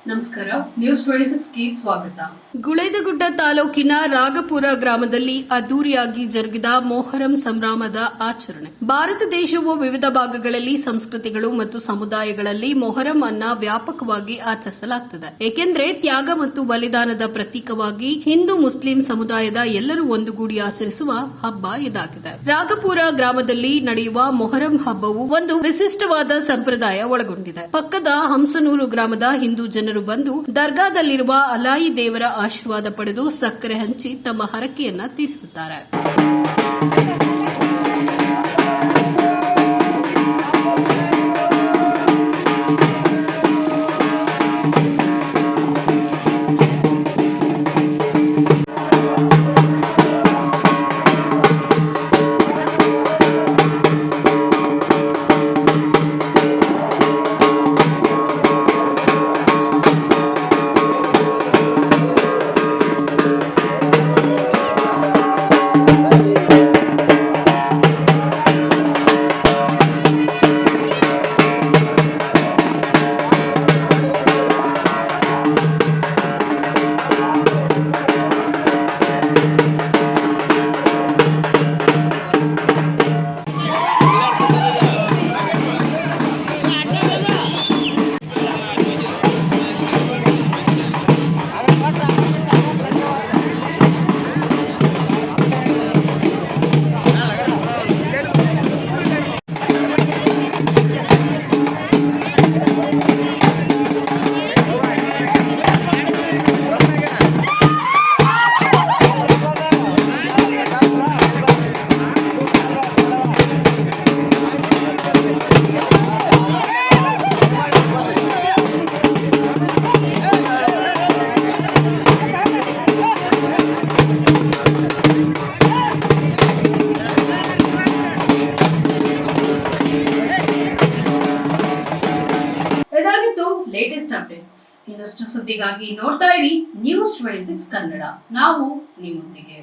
ನಮಸ್ಕಾರ, ನ್ಯೂಸ್ 26ಗೆ ಸ್ವಾಗತ. ಗುಳೇದಗುಡ್ಡ ತಾಲೂಕಿನ ರಾಗಪುರ ಗ್ರಾಮದಲ್ಲಿ ಅದ್ದೂರಿಯಾಗಿ ಜರುಗಿದ ಮೊಹರಂ ಸಂಭ್ರಮದ ಆಚರಣೆ. ಭಾರತ ದೇಶವು ವಿವಿಧ ಭಾಗಗಳಲ್ಲಿ ಸಂಸ್ಕೃತಿಗಳು ಮತ್ತು ಸಮುದಾಯಗಳಲ್ಲಿ ಮೊಹರಂ ಅನ್ನ ವ್ಯಾಪಕವಾಗಿ ಆಚರಿಸಲಾಗುತ್ತದೆ. ಏಕೆಂದರೆ ತ್ಯಾಗ ಮತ್ತು ಬಲಿದಾನದ ಪ್ರತೀಕವಾಗಿ ಹಿಂದೂ ಮುಸ್ಲಿಂ ಸಮುದಾಯದ ಎಲ್ಲರೂ ಒಂದುಗೂಡಿ ಆಚರಿಸುವ ಹಬ್ಬ ಇದಾಗಿದೆ. ರಾಗಪುರ ಗ್ರಾಮದಲ್ಲಿ ನಡೆಯುವ ಮೊಹರಂ ಹಬ್ಬವು ಒಂದು ವಿಶಿಷ್ಟವಾದ ಸಂಪ್ರದಾಯ ಒಳಗೊಂಡಿದೆ. ಪಕ್ಕದ ಹಂಸನೂರು ಗ್ರಾಮದ ಹಿಂದೂ ಜನರು ಬಂದು ದರ್ಗಾದಲ್ಲಿರುವ ಅಲಾಯಿ ದೇವರ ಆಶೀರ್ವಾದ ಪಡೆದು ಸಕ್ಕರೆ ಹಂಚಿ ತಮ್ಮ ಹರಕೆಯನ್ನ ತೀರಿಸುತ್ತಾರೆ. Latest updates. ಇನ್ನಷ್ಟು ಸುದ್ದಿಗಾಗಿ ನೋಡ್ತಾ ಇರಿ ನ್ಯೂಸ್ 26 ಕನ್ನಡ. ನಾವು ನಿಮ್ಮೊಂದಿಗೆ.